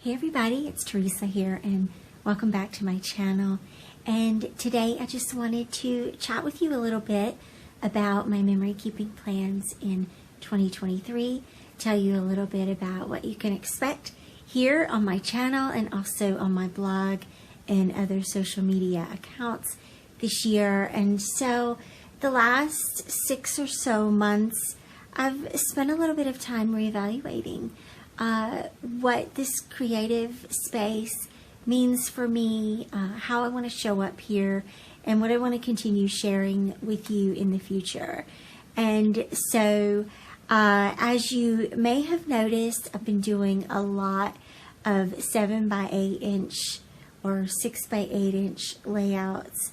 Hey everybody, it's Theresa here and welcome back to my channel. And today I just wanted to chat with you a little bit about my memory keeping plans in 2023, tell you a little bit about what you can expect here on my channel and also on my blog and other social media accounts this year. And so the last 6 or so months I've spent a little bit of time reevaluating what this creative space means for me, how I want to show up here, and what I want to continue sharing with you in the future. And so, as you may have noticed, I've been doing a lot of 7 by 8 inch or 6 by 8 inch layouts.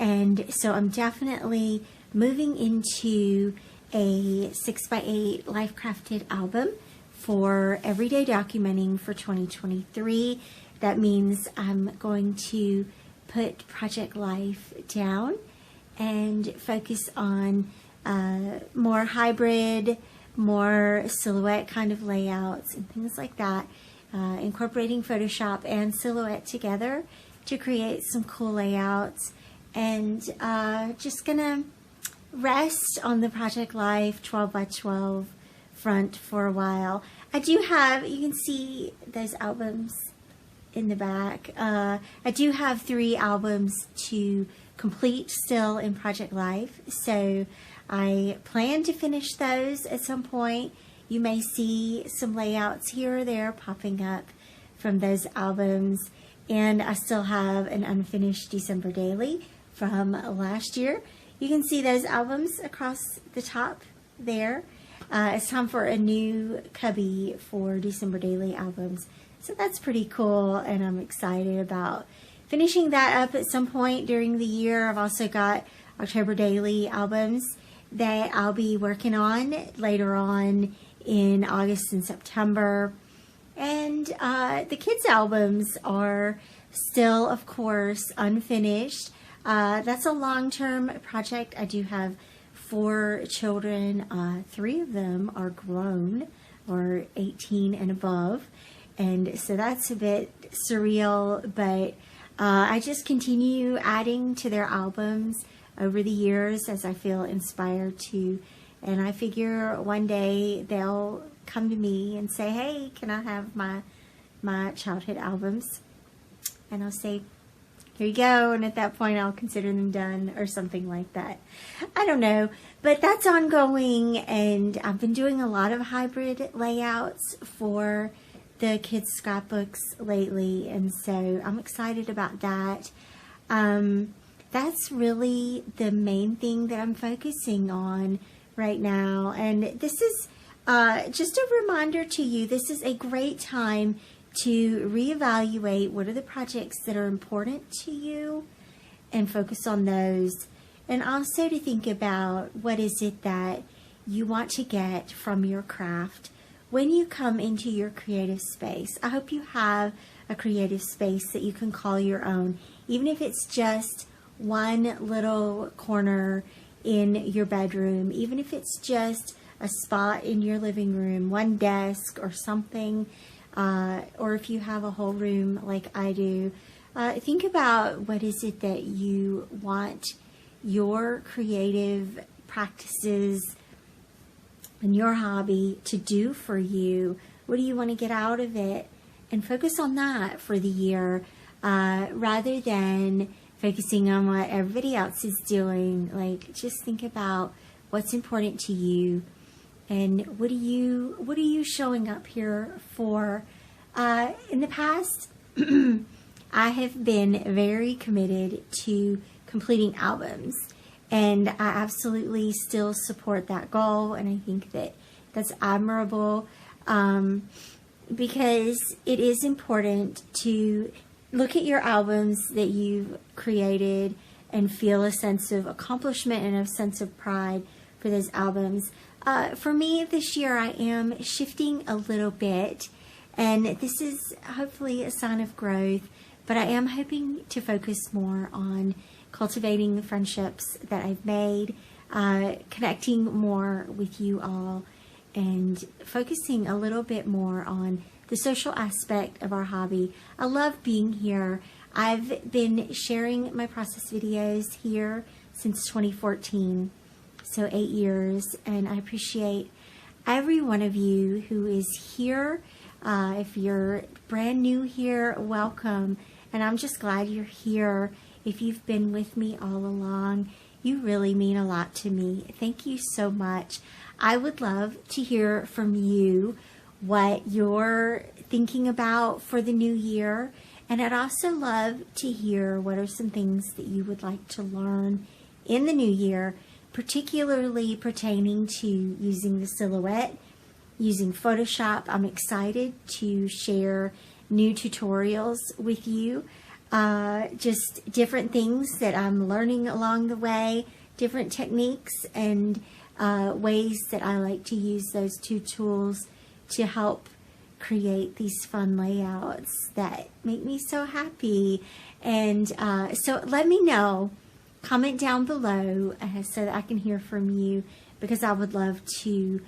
And so I'm definitely moving into a 6 by 8 life crafted album for everyday documenting for 2023. That means I'm going to put project life down and focus on more hybrid, more silhouette kind of layouts and things like that, incorporating Photoshop and Silhouette together to create some cool layouts, and just gonna rest on the project life 12 by 12 front for a while. I do have, you can see those albums in the back. I do have 3 albums to complete still in Project Life, so I plan to finish those at some point. You may see some layouts here or there popping up from those albums, and I still have an unfinished December daily from last year. You can see those albums across the top there. It's time for a new cubby for December daily albums. So that's pretty cool, and I'm excited about finishing that up at some point during the year. I've also got October daily albums that I'll be working on later on in August and September. And the kids' albums are still, of course, unfinished. That's a long-term project. I do have 4 children. 3 of them are grown or 18 and above. And so that's a bit surreal, but I just continue adding to their albums over the years as I feel inspired to. And I figure one day they'll come to me and say, hey, can I have my childhood albums? And I'll say, here you go, and at that point I'll consider them done or something like that. I don't know, but that's ongoing, and I've been doing a lot of hybrid layouts for the kids' scrapbooks lately, and so I'm excited about that. That's really the main thing that I'm focusing on right now, and this is just a reminder to you, this is a great time to reevaluate what are the projects that are important to you and focus on those, and also to think about what is it that you want to get from your craft when you come into your creative space. I hope you have a creative space that you can call your own, even if it's just one little corner in your bedroom, even if it's just a spot in your living room, one desk or something. Or if you have a whole room like I do, think about what is it that you want your creative practices and your hobby to do for you. What do you want to get out of it? And focus on that for the year, rather than focusing on what everybody else is doing. Like, just think about what's important to you. And what are you showing up here for? In the past, I have been very committed to completing albums, and I absolutely still support that goal, and I think that that's admirable, because it is important to look at your albums that you've created and feel a sense of accomplishment and a sense of pride for those albums. For me this year, I am shifting a little bit, and this is hopefully a sign of growth, but I am hoping to focus more on cultivating the friendships that I've made, connecting more with you all, and focusing a little bit more on the social aspect of our hobby. I love being here. I've been sharing my process videos here since 2014, so 8 years, and I appreciate every one of you who is here. If you're brand new here, welcome, and I'm just glad you're here. If you've been with me all along, you really mean a lot to me. Thank you so much. I would love to hear from you what you're thinking about for the new year, and I'd also love to hear what are some things that you would like to learn in the new year, particularly pertaining to using the silhouette, using Photoshop. I'm excited to share new tutorials with you, just different things that I'm learning along the way, different techniques and ways that I like to use those two tools to help create these fun layouts that make me so happy. And so let me know, comment down below so that I can hear from you, because I would love to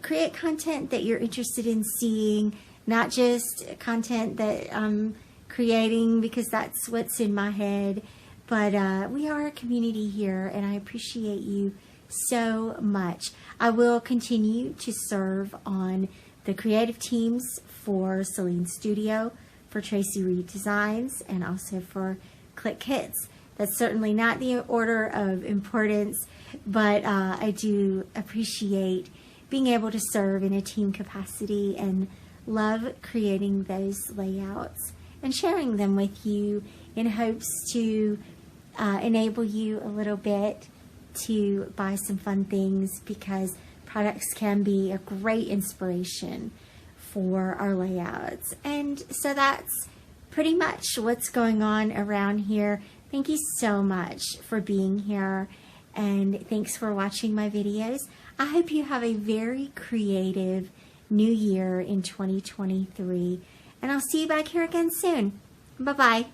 create content that you're interested in seeing, not just content that I'm creating because that's what's in my head, but we are a community here, and I appreciate you so much. I will continue to serve on the creative teams for Celine Studio, for Tracy Reed Designs, and also for Click Hits. That's certainly not the order of importance, but I do appreciate being able to serve in a team capacity and love creating those layouts and sharing them with you in hopes to enable you a little bit to buy some fun things, because products can be a great inspiration for our layouts. And so that's pretty much what's going on around here. Thank you so much for being here, and thanks for watching my videos. I hope you have a very creative new year in 2023, and I'll see you back here again soon. Bye-bye.